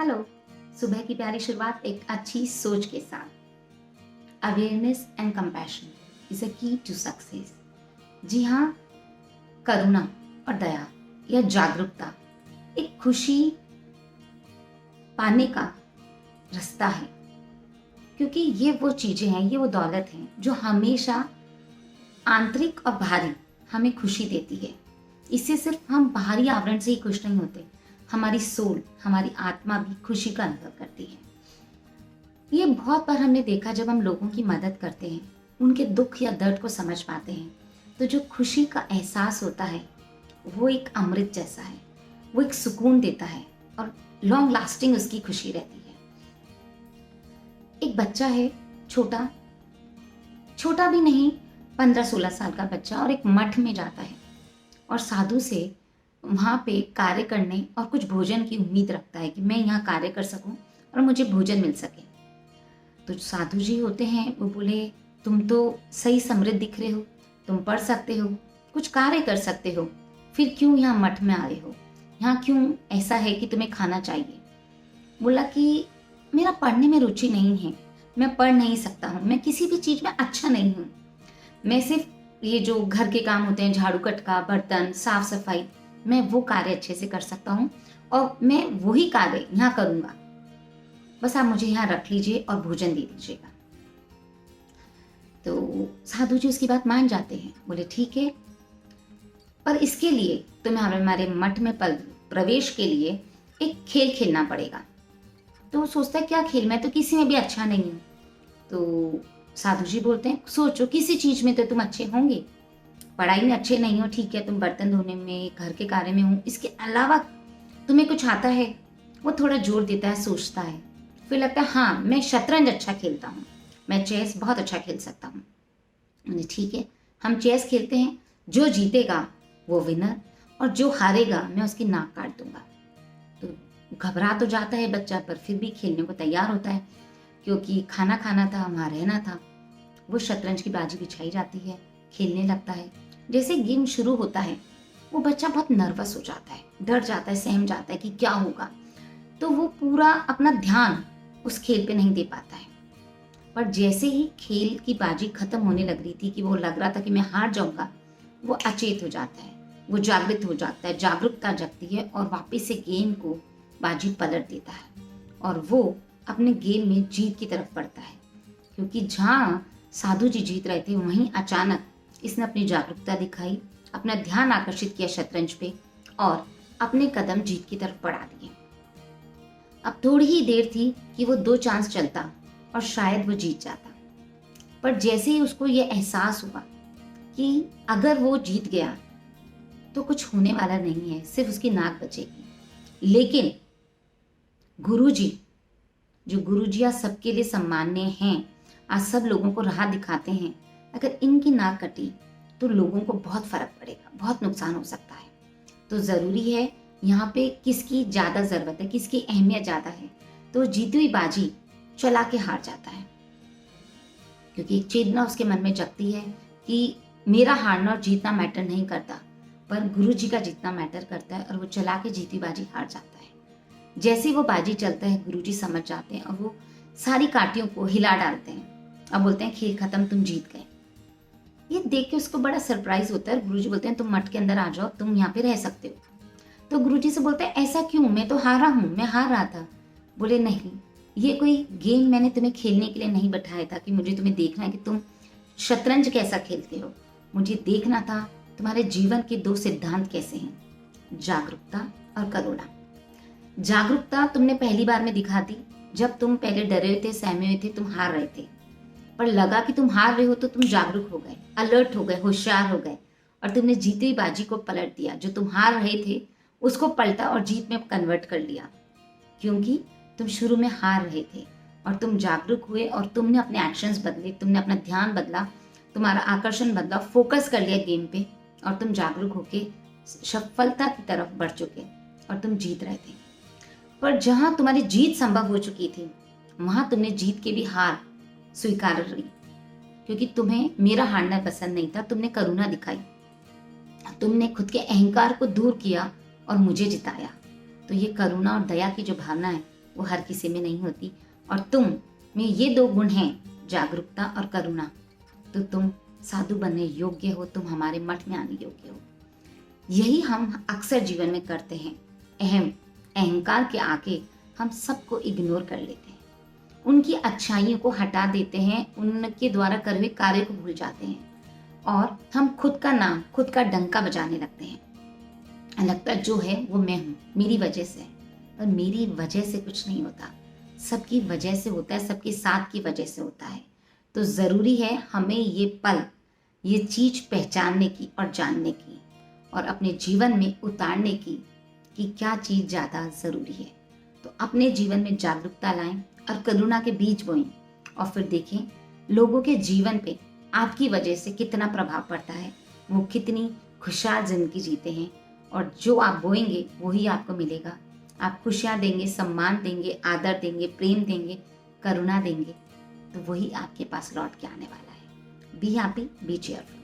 Hello. सुबह की प्यारी शुरुआत एक अच्छी सोच के साथ। Awareness and compassion is a की टू सक्सेस। जी हाँ, करुणा और दया या जागरूकता एक खुशी पाने का रास्ता है, क्योंकि ये वो चीजें हैं, ये वो दौलत हैं जो हमेशा आंतरिक और बाहरी हमें खुशी देती है। इससे सिर्फ हम बाहरी आवरण से ही खुश नहीं होते, हमारी सोल, हमारी आत्मा भी खुशी का अनुभव करती है। ये बहुत बार हमने देखा, जब हम लोगों की मदद करते हैं, उनके दुख या दर्द को समझ पाते हैं, तो जो खुशी का एहसास होता है वो एक अमृत जैसा है। वो एक सुकून देता है और लॉन्ग लास्टिंग उसकी खुशी रहती है। एक बच्चा है, छोटा छोटा भी नहीं, 15-16 साल का बच्चा, और एक मठ में जाता है और साधु से वहाँ पे कार्य करने और कुछ भोजन की उम्मीद रखता है कि मैं यहाँ कार्य कर सकूं और मुझे भोजन मिल सके। तो साधु जी होते हैं, वो बोले, तुम तो सही समृद्ध दिख रहे हो, तुम पढ़ सकते हो, कुछ कार्य कर सकते हो, फिर क्यों यहाँ मठ में आए हो? यहाँ क्यों ऐसा है कि तुम्हें खाना चाहिए? बोला कि मेरा पढ़ने में रुचि नहीं है, मैं पढ़ नहीं सकता हूँ, मैं किसी भी चीज़ में अच्छा नहीं हूँ। मैं सिर्फ ये जो घर के काम होते हैं, झाड़ू कटका, बर्तन साफ सफाई, मैं वो कार्य अच्छे से कर सकता हूँ और मैं वही कार्य यहाँ करूँगा। बस आप मुझे यहाँ रख लीजिए और भोजन दे दीजिएगा। तो साधु जी उसकी बात मान जाते हैं, बोले ठीक है, पर इसके लिए तुम्हें हमारे मठ में प्रवेश के लिए एक खेल खेलना पड़ेगा। तो वो सोचता है, क्या खेल, मैं तो किसी में भी अच्छा नहीं हूँ। तो साधु जी बोलते हैं, सोचो किसी चीज में तो तुम अच्छे होंगे, पढ़ाई में अच्छे नहीं हो, ठीक है, तुम बर्तन धोने में, घर के कार्य में हो, इसके अलावा तुम्हें कुछ आता है? वो थोड़ा जोर देता है, सोचता है, फिर लगता है हाँ, मैं शतरंज अच्छा खेलता हूँ, मैं चेस बहुत अच्छा खेल सकता हूँ। ठीक है, हम चेस खेलते हैं, जो जीतेगा वो विनर और जो हारेगा मैं उसकी नाक काट दूंगा। तो घबरा तो जाता है बच्चा, पर फिर भी खेलने को तैयार होता है, क्योंकि खाना खाना था, वहाँ रहना था। वो शतरंज की बाजी बिछाई जाती है, खेलने लगता है। जैसे गेम शुरू होता है, वो बच्चा बहुत नर्वस हो जाता है, डर जाता है, सहम जाता है कि क्या होगा। तो वो पूरा अपना ध्यान उस खेल पे नहीं दे पाता है। पर जैसे ही खेल की बाजी खत्म होने लग रही थी, कि वो लग रहा था कि मैं हार जाऊंगा, वो अचेत हो जाता है, वो जागृत हो जाता है, जागरूकता जगती है और वापस से गेम को बाजी पलट देता है और वो अपने गेम में जीत की तरफ बढ़ता है। क्योंकि जहाँ साधु जी जीत रहे थे, वहीं अचानक इसने अपनी जागरूकता दिखाई, अपना ध्यान आकर्षित किया शतरंज पे और अपने कदम जीत की तरफ बढ़ा दिए। अब थोड़ी ही देर थी कि वो 2 चांस चलता और शायद वो जीत जाता, पर जैसे ही उसको ये एहसास हुआ कि अगर वो जीत गया तो कुछ होने वाला नहीं है, सिर्फ उसकी नाक बचेगी। लेकिन गुरुजी, जो गुरुजी आज सबके लिए सम्मान्य हैं, आज सब लोगों को राह दिखाते हैं, अगर इनकी नाक कटी तो लोगों को बहुत फर्क पड़ेगा, बहुत नुकसान हो सकता है। तो जरूरी है यहाँ पे किसकी ज्यादा जरूरत है, किसकी अहमियत ज्यादा है। तो जीती हुई बाजी चला के हार जाता है, क्योंकि एक चेतना उसके मन में जगती है कि मेरा हारना और जीतना मैटर नहीं करता, पर गुरु जी का जीतना मैटर करता है, और वो चला के जीती बाजी हार जाता है। जैसे ही वो बाजी चलता है, गुरु जी समझ जाते हैं और वो सारी काटियों को हिला डालते हैं और बोलते हैं खेल खत्म, तुम जीत गए। ये देख के उसको बड़ा सरप्राइज होता है। गुरु जी बोलते हैं, तुम मठ के अंदर आ जाओ, तुम यहाँ पे रह सकते हो। तो गुरु जी से बोलते हैं, ऐसा क्यों, मैं तो हारा हूँ, मैं हार रहा था। बोले नहीं, ये कोई गेम मैंने तुम्हें खेलने के लिए नहीं बैठाया था कि मुझे तुम्हें देखना है कि तुम शतरंज कैसा खेलते हो। मुझे देखना था तुम्हारे जीवन के 2 सिद्धांत कैसे हैं, जागरूकता और करुणा। जागरूकता तुमने पहली बार में दिखा दी, जब तुम पहले डरे हुए थे, सहमे हुए थे, तुम हार रहे थे, पर लगा कि तुम हार रहे हो तो तुम जागरूक हो गए, अलर्ट हो गए, होशियार हो गए और तुमने जीती हुई बाजी को पलट दिया। जो तुम हार रहे थे उसको पलटा और जीत में कन्वर्ट कर लिया, क्योंकि तुम शुरू में हार रहे थे और तुम जागरूक हुए और तुमने अपने एक्शंस बदले, तुमने अपना ध्यान बदला, तुम्हारा आकर्षण बदला, फोकस कर लिया गेम पे और तुम जागरूक होके सफलता की तरफ बढ़ चुके और तुम जीत रहे थे। पर जहां तुम्हारी जीत संभव हो चुकी थी, वहां तुमने जीत के भी हार स्वीकार ली, क्योंकि तुम्हें मेरा हारना पसंद नहीं था। तुमने करुणा दिखाई, तुमने खुद के अहंकार को दूर किया और मुझे जिताया। तो ये करुणा और दया की जो भावना है, वो हर किसी में नहीं होती। और तुम में ये दो गुण हैं, जागरूकता और करुणा, तो तुम साधु बनने योग्य हो, तुम हमारे मठ में आने योग्य हो। यही हम अक्सर जीवन में करते हैं। अहंकार के आगे हम सबको इग्नोर कर लेते हैं, उनकी अच्छाइयों को हटा देते हैं, उनके द्वारा करे हुए कार्य को भूल जाते हैं और हम खुद का नाम, खुद का डंका बजाने लगते हैं। लगता जो है वो मैं हूँ, मेरी वजह से है। पर मेरी वजह से कुछ नहीं होता, सबकी वजह से होता है, सबके साथ की वजह से होता है। तो ज़रूरी है हमें ये पल, ये चीज़ पहचानने की और जानने की और अपने जीवन में उतारने की कि क्या चीज़ ज़्यादा ज़रूरी है। तो अपने जीवन में जागरूकता लाएं और करुणा के बीज बोएं और फिर देखें लोगों के जीवन पे आपकी वजह से कितना प्रभाव पड़ता है, वो कितनी खुशहाल जिंदगी जीते हैं। और जो आप बोएंगे वही आपको मिलेगा। आप खुशियाँ देंगे, सम्मान देंगे, आदर देंगे, प्रेम देंगे, करुणा देंगे, तो वही आपके पास लौट के आने वाला है। Be happy, B cheerful.